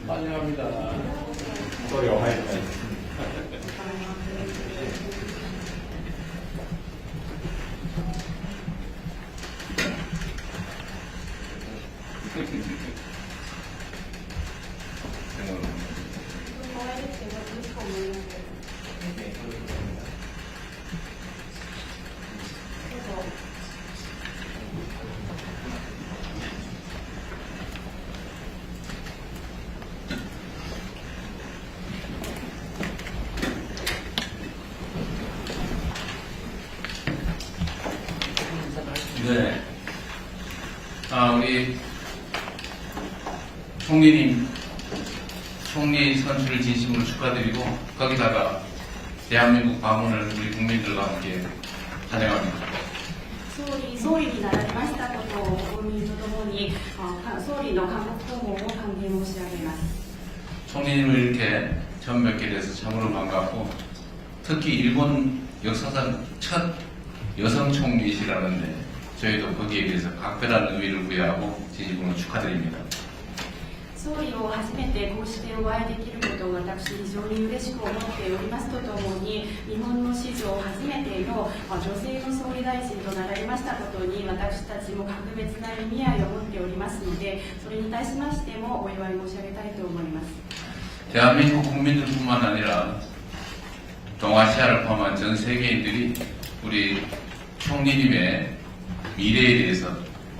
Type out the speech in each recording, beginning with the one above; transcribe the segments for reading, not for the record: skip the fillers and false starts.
환영합니다. 소리 어마이. 네. 우리 총리님, 총리 선출을 진심으로 축하드리고, 거기다가 대한민국 방문을 우리 국민들과 함께 환영합니다. 総理になられましたことを国民とともに総理の韓国訪問を歓迎申し上げます。 총리님을 이렇게 처음 뵙게 돼서 참으로 반갑고, 특히 일본 역사상 첫 여성 총리이시라는데 저희도 거기에 대해서 각별한 의미를 부여하고 진심으로 축하드립니다. 総理を初めてこうしてお会いできることを私非常に嬉しく思っておりますとともに、日本の史上初めての女性の総理大臣となられましたことに私たちも格別な意味合いを持っておりますので、それに対しましてもお祝い申し上げたいと思います。 대한민국 국민들뿐만 아니라 동아시아를 포함한 전 세계인들이 우리 총리님의 미래에 대해서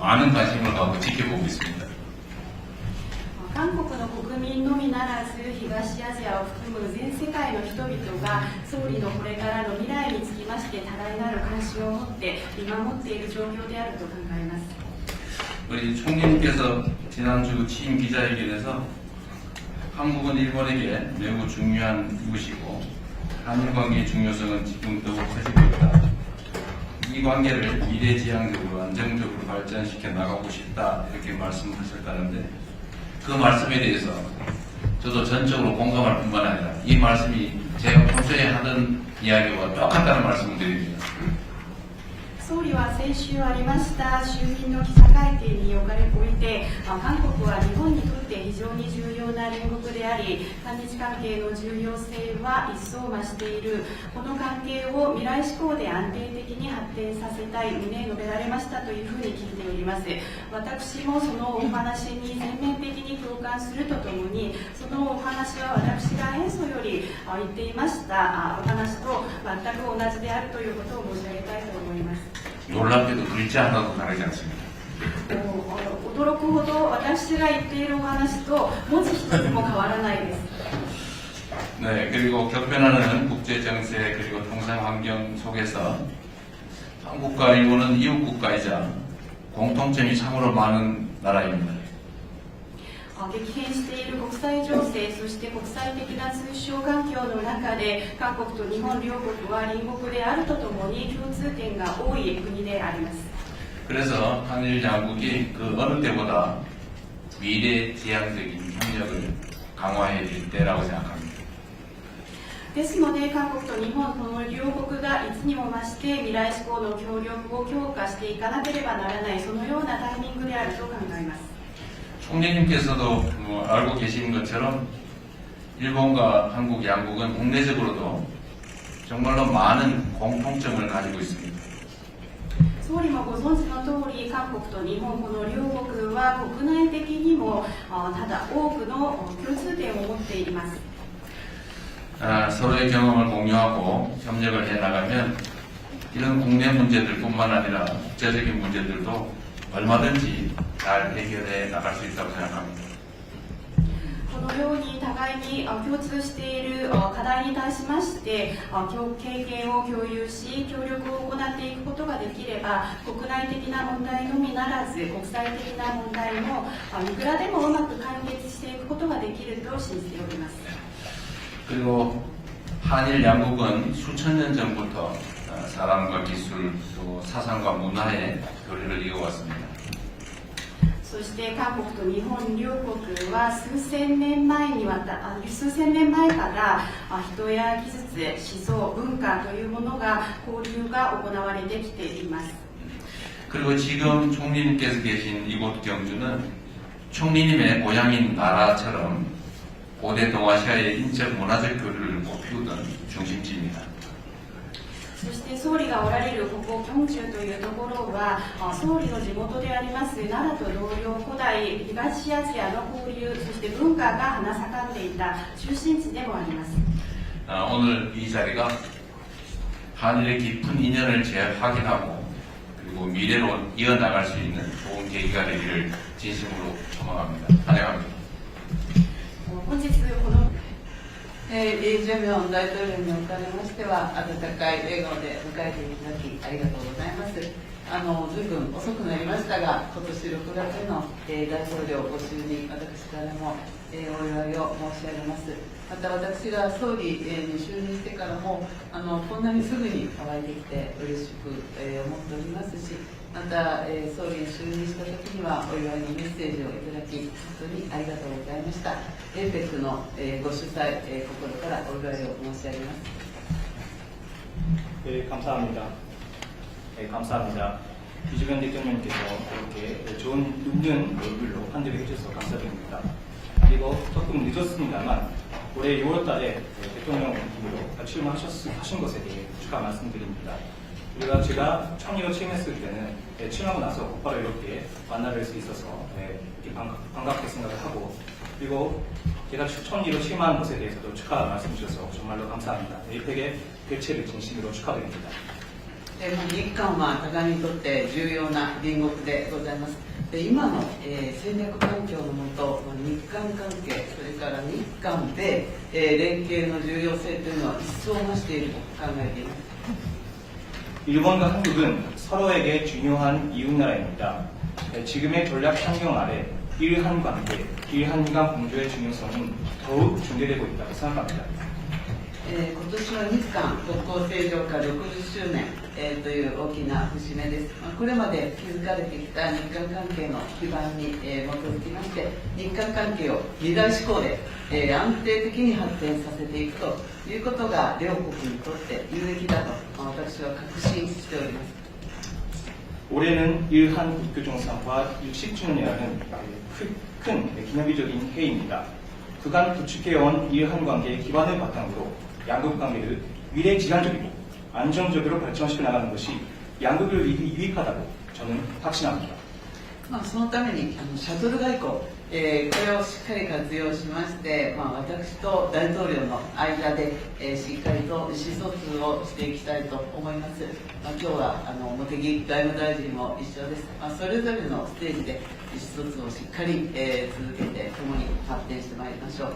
많은 관심을 갖고 지켜보고 있습니다. 韓国の国民のみならず東アジアを含む全世界の人々が総理のこれからの未来につきまして多大なる関心を持って見守っている状況であると考えます。 우리 총리님께서 지난주 취임 기자회견에서 한국은 일본에게 매우 중요한 이웃이고 한일 관계의 중요성은 지금 더욱 커지고 있다. 이 관계를 미래지향적으로 안정적으로 발전시켜 나가고 싶다 이렇게 말씀하셨다는데 그 말씀에 대해서 저도 전적으로 공감할 뿐만 아니라 이 말씀이 제가 평소에 하던 이야기와 똑같다는 말씀을 드립니다. 総理は先週ありました衆議院の記者会見において、韓国は日本にとって非常に重要な隣国であり、韓日関係の重要性は一層増している。この関係を未来志向で安定的に発展させたい旨述べられましたというふうに聞いております。私もそのお話に全面的に共感するとともに、そのお話は私が演奏より言っていましたお話と全く同じであるということを申し上げたいと思います。 놀랍게도 글자 하나도 다르지 않습니다. 驚くほど私が言っているお話と文字一つも変わらないです。 네, 그리고 격변하는 국제 정세 그리고 통상 환경 속에서 한국과 일본은 이웃 국가이자 공통점이 참으로 많은 나라입니다. 激変している国際情勢、そして国際的な通商環境の中で韓国と日本両国は隣国であるとともに共通点が多い国であります。 그래서 한일 양국이 그 어느 때보다 미래지향적인 협력을 강화해야 될 때라고 생각합니다. ですので韓国と日本この両国がいつにも増して未来志向の協力を強化していかなければならない、そのようなタイミングであると考えます。 총리님께서도 알고 계신 것처럼 일본과 한국 양국은 국내적으로도 정말로 많은 공통점을 가지고 있습니다. 総理もご存知の通り、韓国と日本この両国は国内的にもただ多くの共通点を持っています。 서로의 경험을 공유하고 협력을 해나가면 이런 국내 문제들뿐만 아니라 국제적인 문제들도 얼마든지 잘 해결해 나갈 수 있다고 생각합니다. このように互いに共通している課題に対しまして経験を共有し協力を行っていくことができれば国内的な問題のみならず国際的な問題もいくらでもうまく解決していくことができると信じております。 그리고 한일 양국은 수천 년 전부터 사람과 기술 또 사상과 문화의 교류를 이어왔습니다. そして韓国と日本両国は数千年前から人や技術、思想、文化というものが交流が行われてきています。 그리고 지금 총리님께서 계신 이곳 경주는 총리님의 고향인 나라처럼 고대 동아시아의 인적 문화적 교류를 꽃피우던 중심지입니다. そして総理がおられるここ京中というところは総理の地元であります奈良と同様古代東アジアの交流そして文化が花盛んでいた中心地でもあります。 오늘 이 자리가 한일의 깊은 인연을 재확인하고 그리고 미래로 이어나갈 수 있는 좋은 계기가 되기를 진심으로 소망합니다. 환영합니다. 本日このイ・ジェミョン大統領におかれましては温かい笑顔で迎えていただきありがとうございます。随分遅くなりましたが今年6月の、大統領ご就任私からも、お祝いを申し上げます。また私が総理、に就任してからもこんなにすぐにお会いできて嬉しく、思っておりますしまた、総理に就任した時にはお祝いのメッセージをいただき本当にありがとうございました。APEC の、ご主催、心からお祝いを申し上げます。 감사합니다. 감사합니다. 이주변 대통령님께서 이렇게 좋은 웃는 얼굴로 환대를 해주셔서 감사드립니다. 그리고 조금 늦었습니다만 올해 6월달에 대통령으로 출마하신 것에 대해 축하 말씀드립니다. 우리가 제가 총리로 취임했을 때는 취임하고 나서 곧바로 이렇게 만나뵐 수 있어서 이렇게 반갑게 생각을 하고 그리고 제가 총리로 취임한 것에 대해서도 축하 말씀 주셔서 정말로 감사합니다. APEC의 개최를 진심으로 축하드립니다. 日韓は互いにとって重要な隣国でございます。今の、戦略環境の下、日韓関係、それから日韓米、連携の重要性というのは一層増していると考えています。 일본과 한국은 서로에게 중요한 이웃나라입니다. 지금의 전략 환경 아래 일한 관계, 일한간 공조의 중요성은 더욱 중대되고 있다고 생각합니다. 今年は日韓国交正常化60周年、という大きな節目です。これまで築かれてきた日韓関係の基盤に、基づきまして日韓関係を二大志向で、安定的に発展させていくということが両国にとって有益だと私は確信しております。 올해는 일한 국교정상화 60주년이라는 큰 기념비적인 해입니다. 그간 구축해온 일한 관계의 기반을 바탕으로 양국 관계를 미래지향적이고 안정적으로 발전시켜 나가는 것이 양국을 유익하다고 저는 확신합니다. そのためにシャトル外交、これをしっかり活用しまして、私と大統領の間で、しっかりと意思疎通をしていきたいと思います。今日は茂木外務大臣も一緒です。それぞれのステージで意思疎通をしっかり、続けて共に発展してまいりましょう。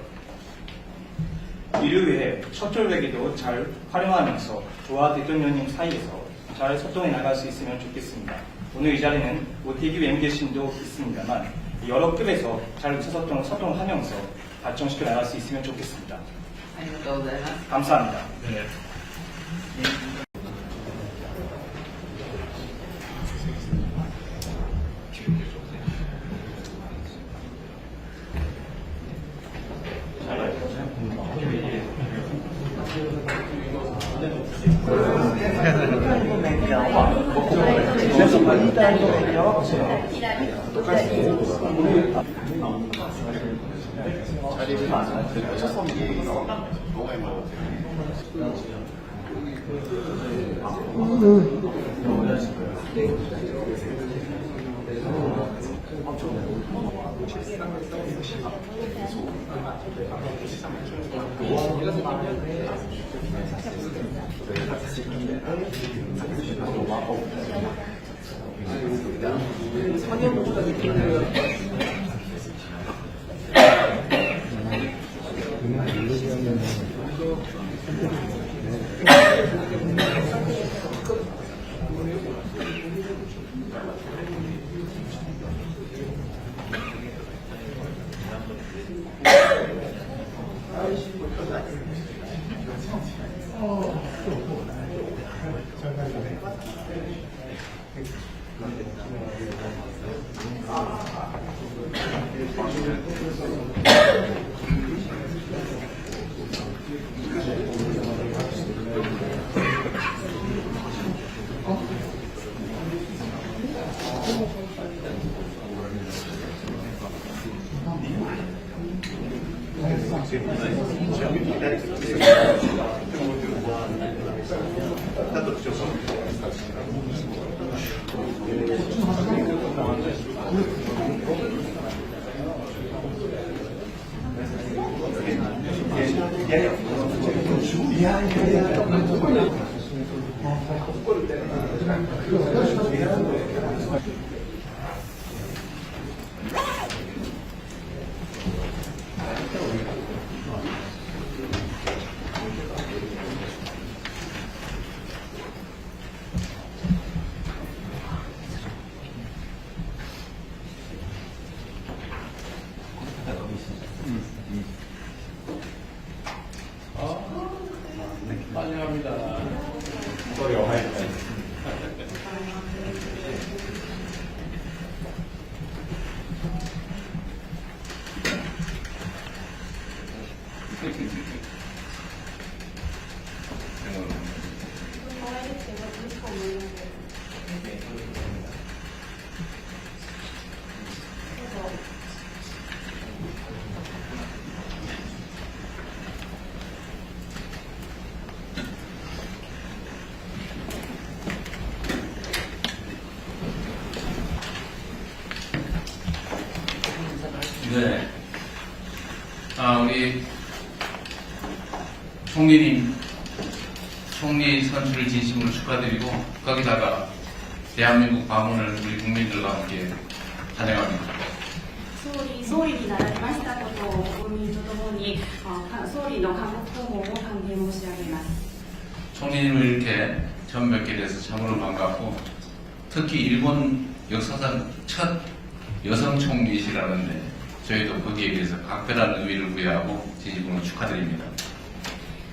이를 위해 첫절 외교도 잘 활용하면서 저와 대통령님 사이에서 잘 소통해 나갈 수 있으면 좋겠습니다. 오늘 이 자리는 모태기 외무계신도 있습니다만 여러 급에서 잘 소통하면서 발전시켜 나갈 수 있으면 좋겠습니다. 감사합니다. 네. 환영합니다. 네. 우리 총리님, 총리 선출을 진심으로 축하드리고, 거기다가 대한민국 방문을 우리 국민들과 함께 환영합니다. 総理になられましたことを国民とともに総理の韓国訪問を歓迎申し上げます。 총리님을 이렇게 처음 뵙게 돼서 참으로 반갑고, 특히 일본 역사상 첫 여성 총리시라는데 저희도 거기에 대해서 각별한 의미를 부여하고 진심으로 축하드립니다.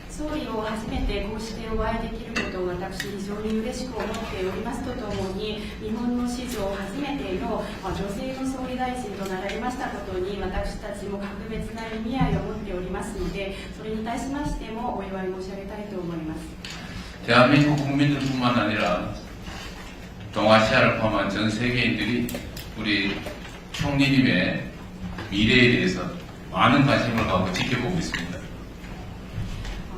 総理を初めてこうしてお会いできることを私非常に嬉しく思っておりますとともに、日本の史上初めての女性の総理大臣となられましたことに私たちも格別な意味合いを持っておりますので、それに対しましてもお祝い申し上げたいと思います。 대한민국 국민들뿐만 아니라 동아시아를 포함한 전 세계인들이 우리 총리님의 미래에 대해서 많은 관심을 갖고 지켜보고 있습니다.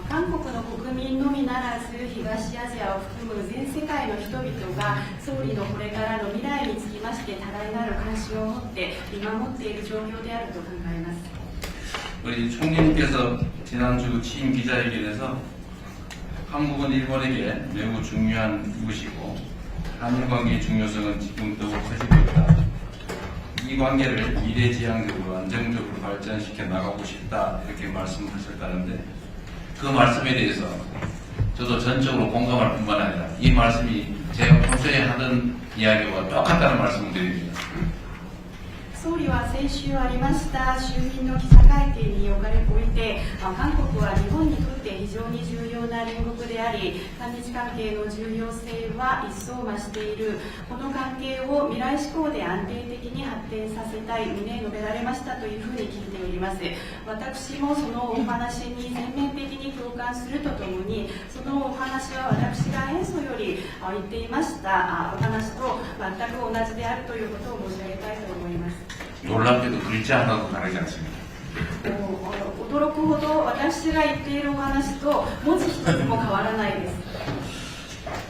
韓国の国民のみならず東アジアを含む全世界の人々が総理のこれからの未来につきまして多大なる関心を持って見守っている状況であると考えます。 우리 총리님께서 지난주 취임 기자회견에서 한국은 일본에게 매우 중요한 이웃이고 한일 관계의 중요성은 지금 더욱 커지고 있다. 이 관계를 미래지향적으로 안정적으로 발전시켜 나가고 싶다 이렇게 말씀하셨다는데, 그 말씀에 대해서 저도 전적으로 공감할 뿐만 아니라 이 말씀이 제가 평소에 하던 이야기와 똑같다는 말씀을 드립니다. 総理は先週ありました衆議院の記者会見において、韓国は日本にとって非常に重要な隣国であり、韓日関係の重要性は一層増している。この関係を未来志向で安定的に発展させたい旨述べられましたというふうに聞いております。私もそのお話に全面的に共感するとともに、そのお話は私が演奏より言っていましたお話と全く同じであるということを申し上げたいと思います。 놀랍게도 글자 하나도 다르지 않습니다. 驚くほど私が言っているお話と文字一つも変わらないです。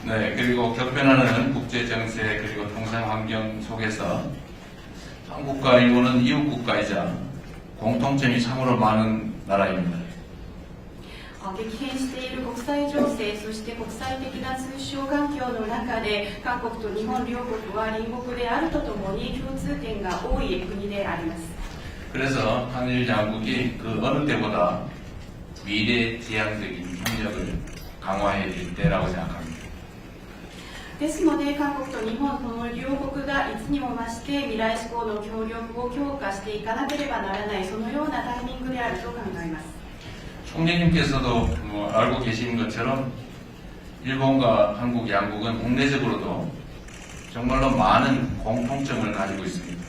네, 그리고 격변하는 국제 정세 그리고 통상 환경 속에서 한국과 일본은 이웃 국가이자 공통점이 참으로 많은 나라입니다. 激変している国際情勢、そして国際的な通商環境の中で、韓国と日本両国は隣国であるとともに共通点が多い国であります。 그래서 한일 양국이 그 어느 때보다 미래 지향적인 협력을 강화해야 될 때라고 생각합니다. ですので、韓国と日本この両国がいつにも増して未来志向の協力を強化していかなければならない、そのようなタイミングであると考えます。 총리님께서도 알고 계신 것처럼 일본과 한국 양국은 국내적으로도 정말로 많은 공통점을 가지고 있습니다.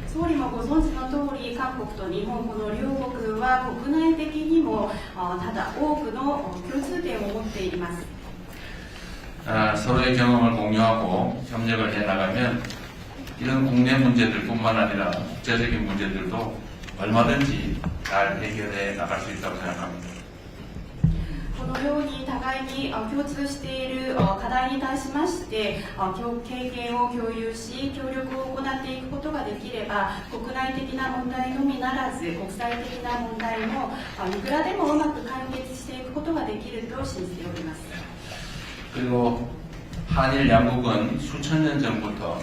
総理もご存知の通り、韓国と日本この両国は国内的にもただ多くの共通点を持っています。 서로의 경험을 공유하고 협력을 해나가면 이런 국내 문제들뿐만 아니라 국제적인 문제들도 얼마든지 잘 해결해 나갈 수 있다고 생각합니다. このように互いに共通している課題に対しまして経験を共有し協力を行っていくことができれば国内的な問題のみならず国際的な問題もいくらでもうまく解決していくことができると信じております。 그리고 한일 양국은 수천 년 전부터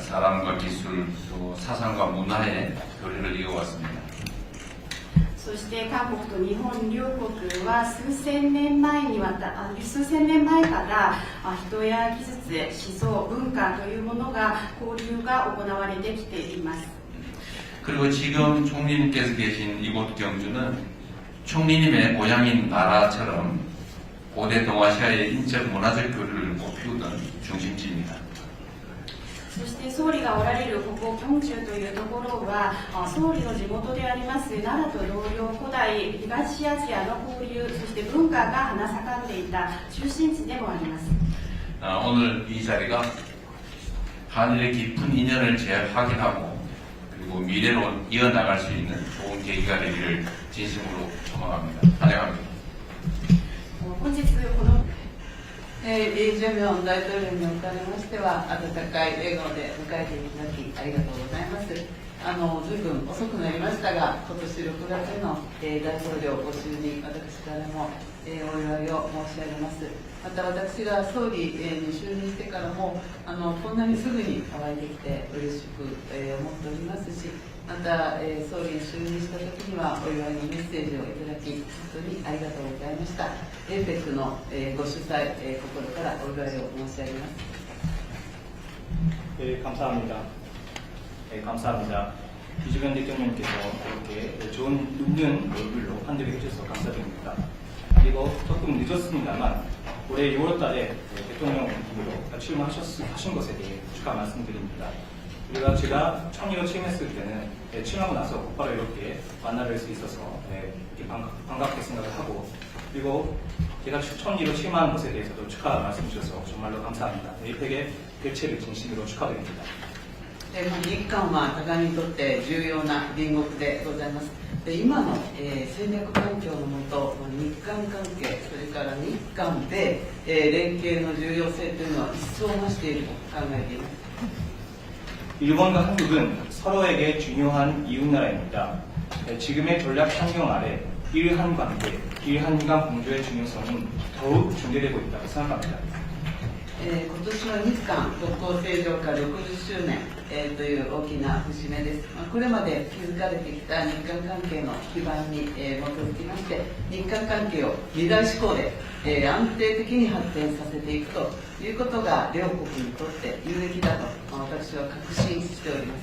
사람과 기술 또 사상과 문화의 교류를 이어왔습니다. そして韓国と日本両国は数千年前から人や技術、思想、文化というものが交流が行われてきています。 그리고 지금 총리님께서 계신 이곳 경주는 총리님의 고향인 나라처럼 고대 동아시아의 인적 문화적 교류를 꽃피우던 중심지입니다. そして総理がおられるここ京中というところは総理の地元であります奈良と同様古代東アジアの交流そして文化が花盛んでいた中心地でもあります。 오늘 이 자리가 한일의 깊은 인연을 재확인하고 그리고 미래로 이어나갈 수 있는 좋은 계기가 되기를 진심으로 소망합니다. 환영합니다. 本日このイ・ジェミョン大統領におかれましては、温かい笑顔で迎えていただきありがとうございます。随分遅くなりましたが、今年6月の、大統領ご就任、私からも、お祝いを申し上げます。また私が総理、に就任してからもこんなにすぐに乾いてきて嬉しく、思っておりますし、また、総理に就任した時にはお祝いのメッセージをいただき本当にありがとうございました。APECの、ご主催、心からお祝いを申し上げます。 감사합니다. 감사합니다. 이주변 대통령께서 이렇게 좋은 웃는 얼굴로 환대를 해주셔서 감사드립니다. 그리고 조금 늦었습니다만 올해 6월달에 대통령으로 출마하신 것에 대해 축하 말씀드립니다. 우리가 제가 총리로 취임했을 때는 취임하고 나서 곧바로 이렇게 만나뵐 수 있어서 이렇게 반갑게 생각을 하고 그리고 제가 총리로 취임한 것에 대해서도 축하 말씀 주셔서 정말로 감사합니다. APEC의 개최를 진심으로 축하드립니다. 日韓は互いにとって重要な隣国でございます。で今の、戦略環境のもと日韓関係それから日韓米、連携の重要性というのは一層増していると考えています。 일본과 한국은 서로에게 중요한 이웃나라입니다. 지금의 전략 환경 아래 일한 관계, 일한간 공조의 중요성이 더욱 중대되고 있다고 생각합니다. 今年は日韓国交正常化60周年、という大きな節目です。これまで築かれてきた日韓関係の基盤に、基づきまして日韓関係を二大志向で、安定的に発展させていくということが両国にとって有益だと私は確信しております。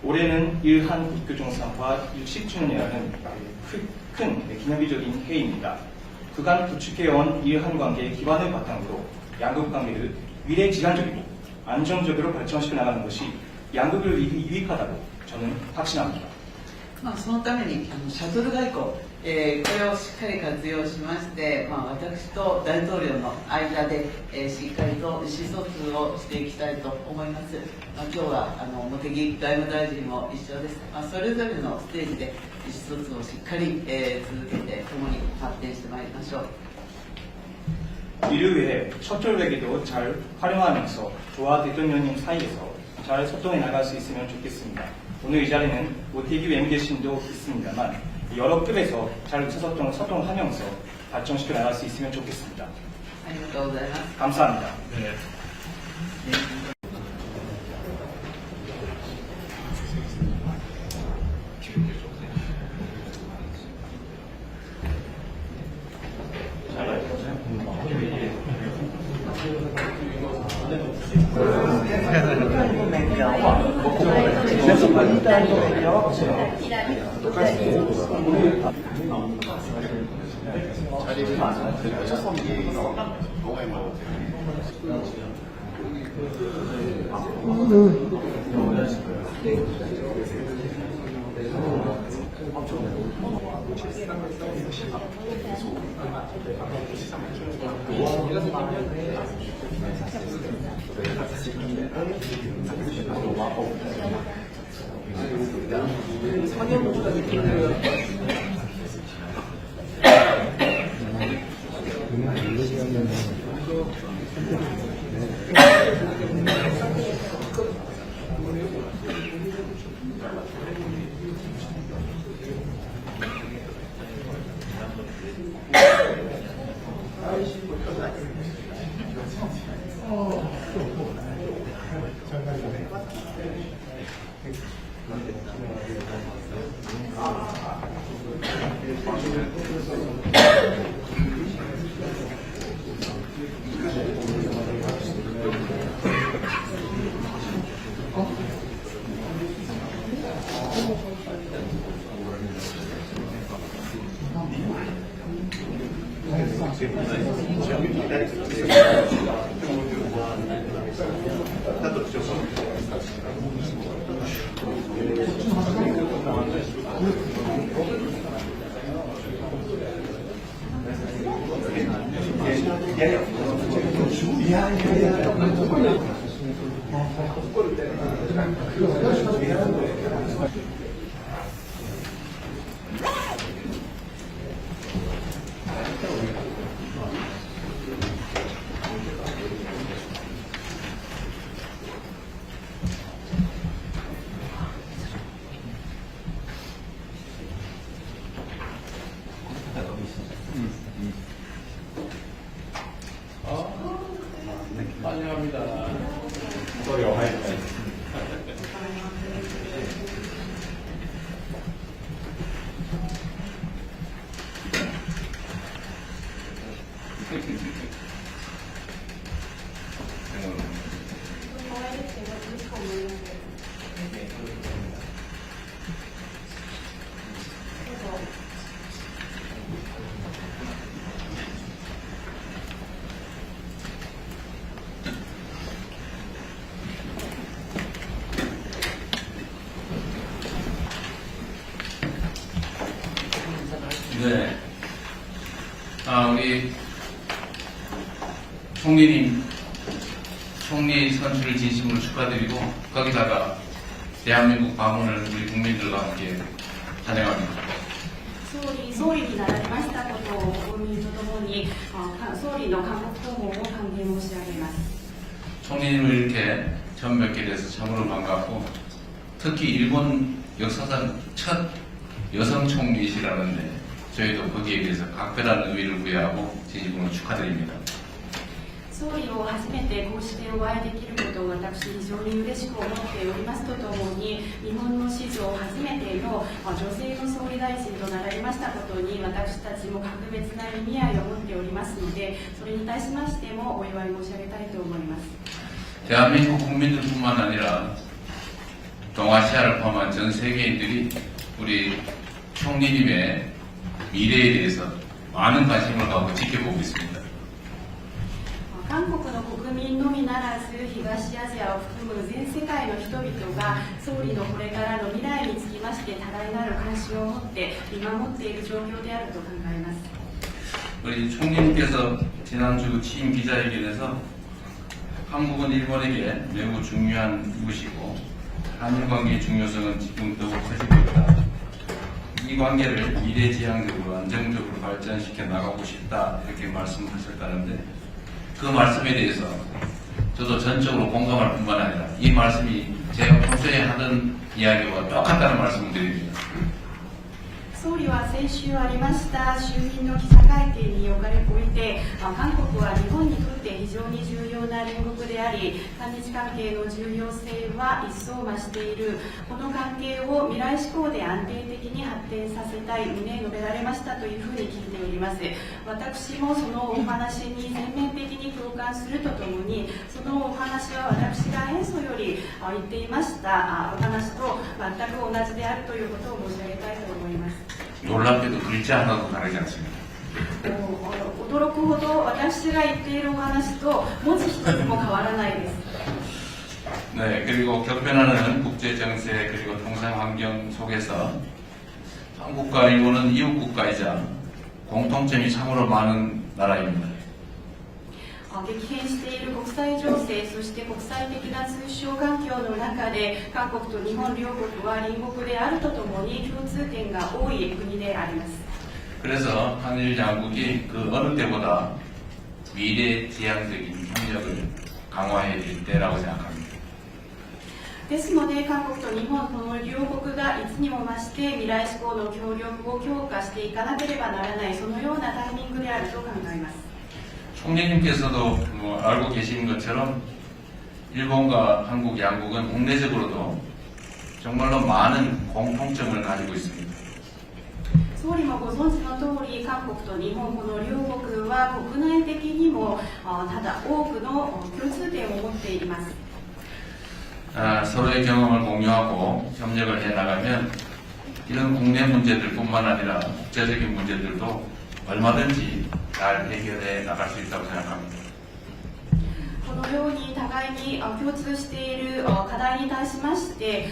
올해는 일한 국교 정상화 60주년이라는 큰 기념비적인 해입니다. 그간 구축해온 일한 관계의 기반을 바탕으로 양국 관계를 미래지향적이고 안정적으로 발전시켜 나가는 것이 양국을 유익하다고 저는 확신합니다. そのためにシャトル外交、これをしっかり活用しまして、私と大統領の間で、しっかりと意思疎通をしていきたいと思います。今日は茂木外務大臣も一緒です。それぞれのステージで意思疎通をしっかり、続けて共に発展してまいりましょう。 이를 위해 첫절 회기도 잘 활용하면서 저와 대통령님 사이에서 잘 소통해 나갈 수 있으면 좋겠습니다. 오늘 이 자리는 모태기 외무대신도 있습니다만 여러 급에서 잘 소통하면서 발전시켜 나갈 수 있으면 좋겠습니다. ありがとうございます。 감사합니다. 환영합니다. 네. 우리 총리님, 총리 선출을 진심으로 축하드리고, 거기다가 대한민국 방문을 우리 국민들과 함께 환영합니다. 総理になられましたことを国民とともに総理の韓国訪問を歓迎申し上げます。 총리님을 이렇게 처음 뵙게 돼서 참으로 반갑고, 특히 일본 역사상 첫 여성 총리시라는데 저희도 거기에 대해서 각별한 의미를 부여하고 진심으로 축하드립니다. 総理を初めてこうしてお会いできることを私非常に嬉しく思っておりますとともに、日本の史上初めての女性の総理大臣となられましたことに私たちも格別な意味合いを持っておりますので、それに対しましてもお祝い申し上げたいと思います。 대한민국 국민들뿐만 아니라 동아시아를 포함한 전 세계인들이 우리 총리님의 미래에 대해서 많은 관심을 갖고 지켜보고 있습니다. 韓国の国民のみならず東アジアを含む全世界の人々が総理のこれからの未来につきまして多大なる関心を持って見守っている状況であると考えます。 우리 총리님께서 지난주 취임 기자회견에서 한국은 일본에게 매우 중요한 이웃이고 한일 관계의 중요성은 지금 더욱 커지고 있다. 이 관계를 미래지향적으로 안정적으로 발전시켜 나가고 싶다 이렇게 말씀하셨다는데, 그 말씀에 대해서 저도 전적으로 공감할 뿐만 아니라 이 말씀이 제가 평소에 하던 이야기와 똑같다는 말씀을 드립니다. 総理は先週ありました衆議院の記者会見において、韓国は日本にとって非常に重要な隣国であり、韓日関係の重要性は一層増している。この関係を未来志向で安定的に発展させたい旨述べられましたというふうに聞いております。私もそのお話に全面的に共感するとともに、そのお話は私が演奏より言っていましたお話と全く同じであるということを申し上げたいと思います。 놀랍게도 글자 하나도 다르지 않습니다. 驚くほど私が言っているお話と文字一つも変わらないです。 네, 그리고 격변하는 국제 정세 그리고 통상 환경 속에서 한국과 일본은 이웃 국가이자 공통점이 참으로 많은 나라입니다. 激変している国際情勢、そして国際的な通商環境の中で、韓国と日本両国は隣国であるとともに共通点が多い国であります。 그래서 한일 양국이 그 어느 때보다 미래지향적인 협력을 강화해야 될 때라고 생각합니다. ですので、韓国と日本この両国がいつにも増して未来志向の協力を強化していかなければならない、そのようなタイミングであると考えます。 총리님께서도 알고 계신 것처럼 일본과 한국 양국은 국내적으로도 정말로 많은 공통점을 가지고 있습니다. 総理もご存知の通り、韓国と日本この両国は国内的にもただ多くの共通点を持っています。 서로의 경험을 공유하고 협력을 해나가면 이런 국내 문제들뿐만 아니라 국제적인 문제들도 얼마든지 잘 해결해 나갈 수 있다고 생각합니다. このように互いに共通している課題に対しまして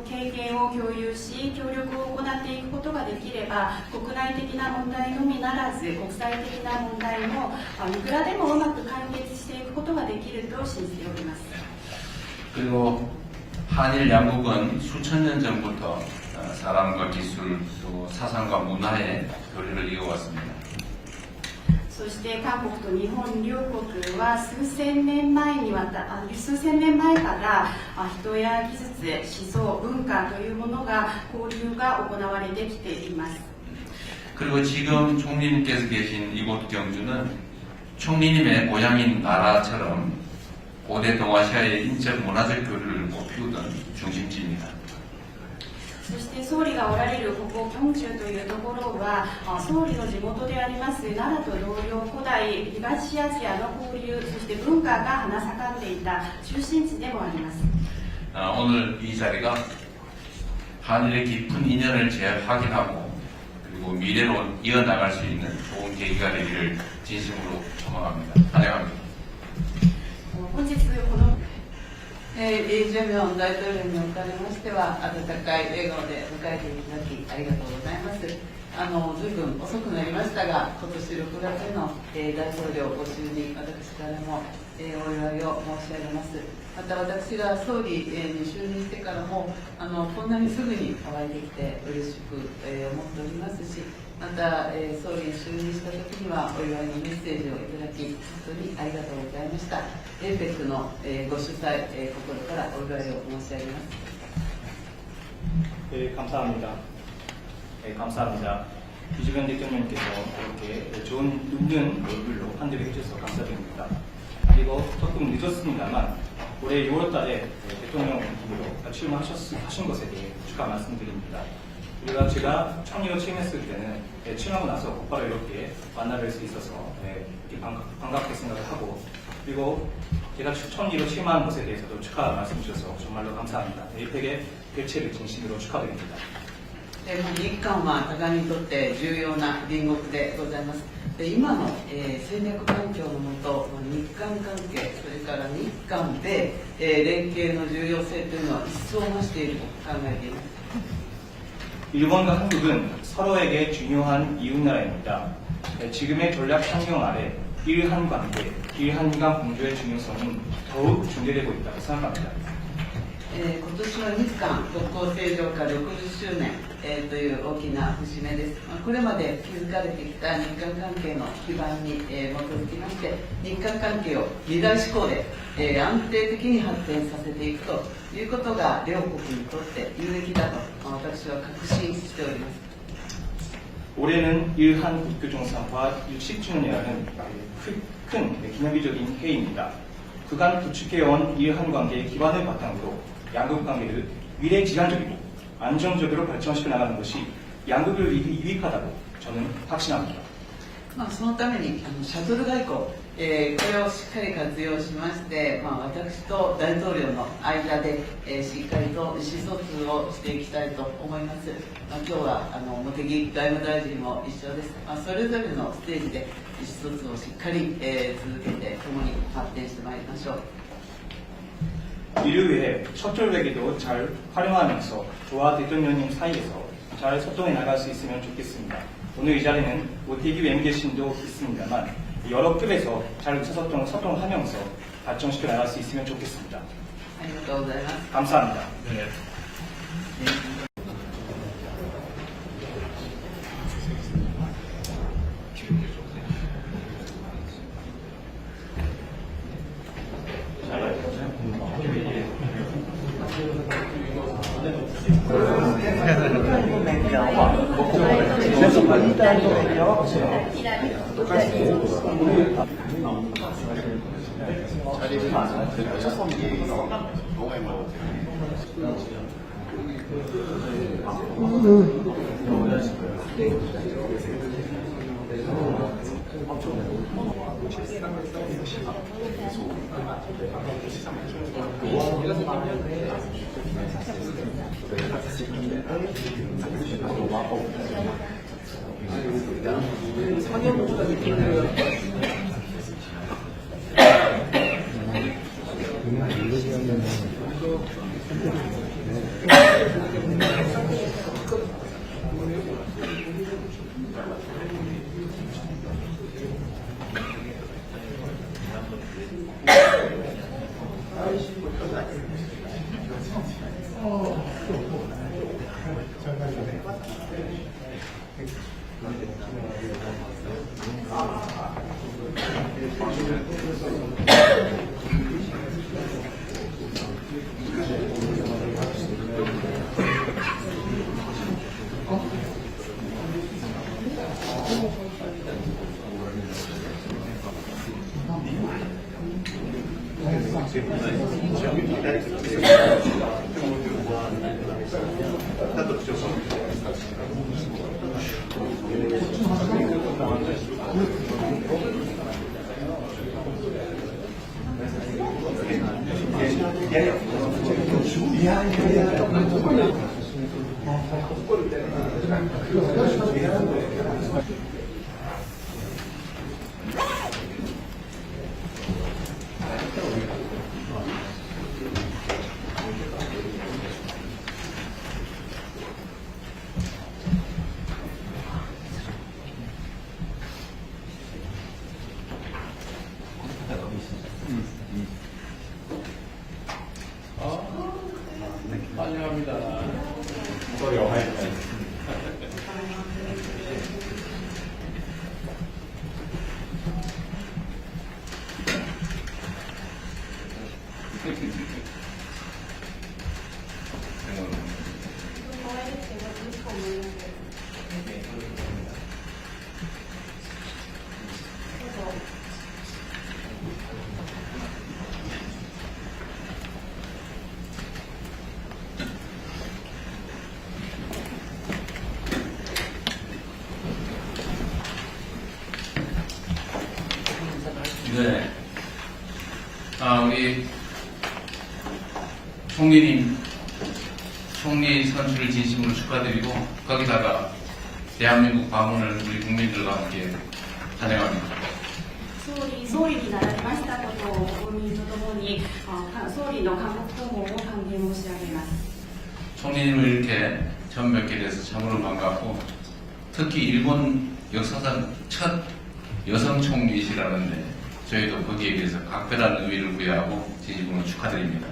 経験を共有し協力を行っていくことができれば、国内的な問題のみならず国際的な問題もいくらでもうまく解決していくことができると信じております。 그리고 한일 양국은 수천 년 전부터 사람과 기술 또 사상과 문화의 교류를 이어왔습니다. そして韓国と日本両国は数千年前から人や技術、思想、文化というものが交流が行われてきています。 그리고 지금 총리님께서 계신 이곳 경주는 총리님의 고향인 나라처럼 고대 동아시아의 인적 문화적 교류를 꽃피우던 중심지입니다. そして総理がおられるここ京中というところは総理の地元であります奈良と同様、古代東アジアの交流、そして文化が花盛んでいた中心地でもあります。 오늘 이 자리가 한일의 깊은 인연을 재확인하고 그리고 미래로 이어나갈 수 있는 좋은 계기가 되기를 진심으로 소망합니다. 환영합니다. 本日このイ・ジェミョン大統領におかれましては、温かい笑顔で迎えていただきありがとうございます。随分遅くなりましたが、今年6月の、大統領ご就任、私からも、お祝いを申し上げます。また私が総理に就任してからも、こんなにすぐにお会いできて嬉しく、思っておりますし、また、総理に就任した時にはお祝いのメッセージをいただき、本当にありがとうございました。APECの、ご主催、心からお祝いを申し上げます。 감사합니다. 감사합니다. 이주변 대통령님께서 이렇게 좋은 웃는 얼굴로 환대를 해주셔서 감사드립니다. 그리고 조금 늦었습니다만 올해 6월달에 대통령 후보로 출마하신 것에 대해 축하 말씀드립니다. 그리고 제가 총리로 취임했을 때는 취임하고 나서 곧바로 이렇게 만나뵐 수 있어서 이렇게 반갑게 생각을 하고, 그리고 제가 총리로 취임한 것에 대해서도 축하 말씀 주셔서 정말로 감사합니다. APEC의 개최를 진심으로 축하드립니다. 日韓は互いにとって重要な隣国でございます。で今の、戦略環境の下、日韓関係、それから日韓で、連携の重要性というのは一層増していると考えています。 일본과 한국은 서로에게 중요한 이웃나라입니다. 지금의 전략 환경 아래 일한 관계, 일한간 공조의 중요성은 더욱 중대되고 있다고 생각합니다. 今年は日韓国交正常化60周年、という大きな節目です。これまで築かれてきた日韓関係の基盤に、基づきまして、日韓関係を未来志向で、安定的に発展させていくということが両国にとって有益だと私は確信しております。 올해는 일한 국교종사화 60주년이라는 큰 기념비적인 해입니다. 그간 구축해온 일한 관계의 기반을 바탕으로 양국 관계를 미래지향적이고 안정적으로 발전시켜 나가는 것이 양국을 위해 유익하다고 저는 확신합니다. そのためにシャトル外交、これをしっかり活用しまして、私と大統領の間で、しっかりと意思疎通をしていきたいと思います。今日は茂木外務大臣も一緒です。それぞれのステージで意思疎通をしっかり、続けて共に発展してまいりましょう。 이를 위해 척결회계도 잘 활용하면서 저와 대통령님 사이에서 잘 소통해 나갈 수 있으면 좋겠습니다. 오늘 이 자리는 모태기 외무계신도 있습니다만 여러 급에서 잘 소통하면서 발전시켜 나갈 수 있으면 좋겠습니다. ありがとうございます。 감사합니다. 네. 네. 우리 총리 선출을 진심으로 축하드리고 거기다가 대한민국 방문을 우리 국민들과 함께 환영합니다. 総理になられましたことを国民とともに総理の韓国訪問を歓迎申し上げます。 총리님을 이렇게 처음 뵙게 돼서 참으로 반갑고 특히 일본 역사상 첫 여성 총리시라는데 저희도 거기에 비해서 각별한 의미를 부여하고 진심으로 축하드립니다.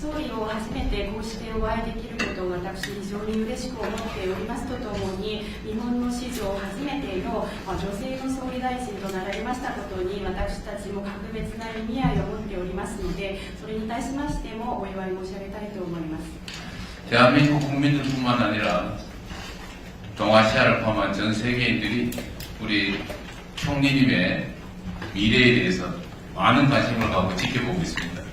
総理を初めてこうしてお会いできることを私非常に嬉しく思っておりますとともに日本の史上初めての女性の総理大臣となられましたことに私たちも格別な意味合いを持っておりますのでそれに対しましてもお祝い申し上げたいと思います。 대한민국 국민들뿐만 아니라 동아시아를 포함한 전 세계인들이 우리 총리님의 미래에 대해서 많은 관심을 갖고 지켜보고 있습니다.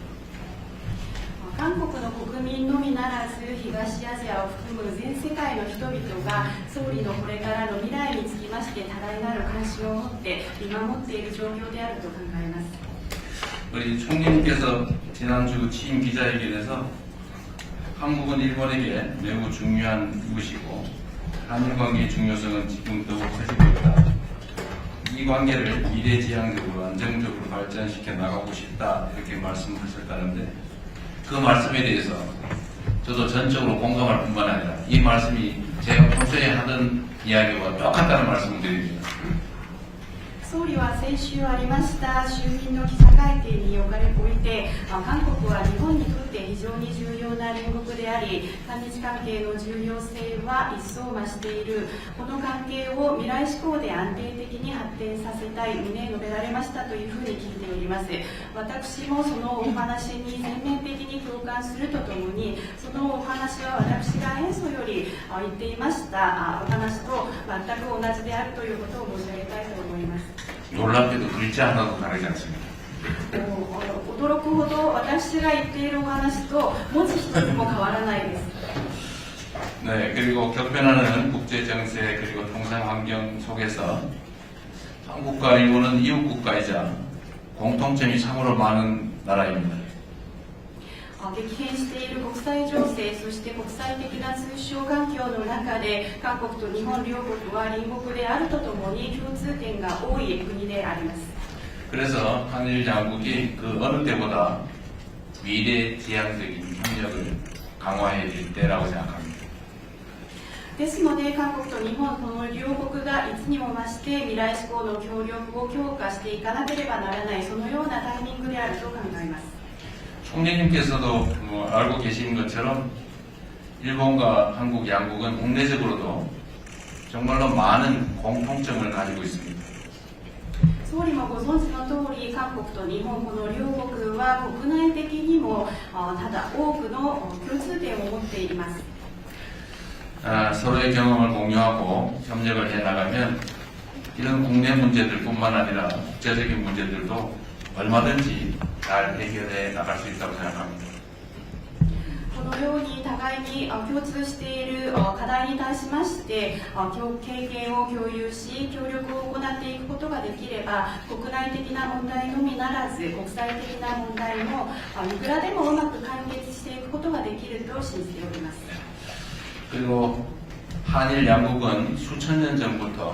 韓国の国民のみならず東アジアを含む全世界の人々が総理のこれからの未来につきまして多大なる関心を持って見守っている状況であると考えます。 우리 총리님께서 지난주 취임 기자회견에서 한국은 일본에게 매우 중요한 이웃이고 한일 관계의 중요성은 지금 더욱 커지고 있다. 이 관계를 미래지향적으로 안정적으로 발전시켜 나가고 싶다 이렇게 말씀하셨다는데 그 말씀에 대해서 저도 전적으로 공감할 뿐만 아니라 이 말씀이 제가 평소에 하던 이야기와 똑같다는 말씀을 드립니다. 総理は先週ありました衆議院の記者会見において韓国は日本にとって非常に重要な隣国であり韓日関係の重要性は一層増しているこの関係を未来志向で安定的に発展させたい旨述べられましたというふうに聞いております。私もそのお話に全面的に共感するとともにそのお話は私が演奏より言っていましたお話と全く同じであるということを申し上げたいと思います。 놀랍게도 글자 하나도 다르지 않습니다. 驚くほど私が言っているお話と文字一つも変わらないです。 네, 그리고 격변하는 국제 정세 그리고 통상 환경 속에서 한국과 일본은 이웃 국가이자 공통점이 참으로 많은 나라입니다. 激変している国際情勢そして国際的な通商環境の中で韓国と日本両国は隣国であるとともに共通点が多い国であります。 그래서 한일 양국이 그 어느 때보다 미래지향적인 협력을 강화해야 될 때라고 생각합니다. ですので韓国と日本この両国がいつにも増して未来志向の協力を強化していかなければならないそのようなタイミングであると考えます。 총리님께서도 알고 계신 것처럼 일본과 한국 양국은 국내적으로도 정말로 많은 공통점을 가지고 있습니다. 総理もご存知の通り韓国と日本この両国は国内的にもただ多くの共通点を持っています。 서로의 경험을 공유하고 협력을 해나가면 이런 국내 문제들뿐만 아니라 국제적인 문제들도 얼마든지 잘 해결해 나갈 수 있다고 생각합니다. このように互いに共通している課題に対しまして経験を共有し協力を行っていくことができれば国内的な問題のみならず国際的な問題もいくらでもうまく解決していくことができると信じております。 그리고 한일 양국은 수천 년 전부터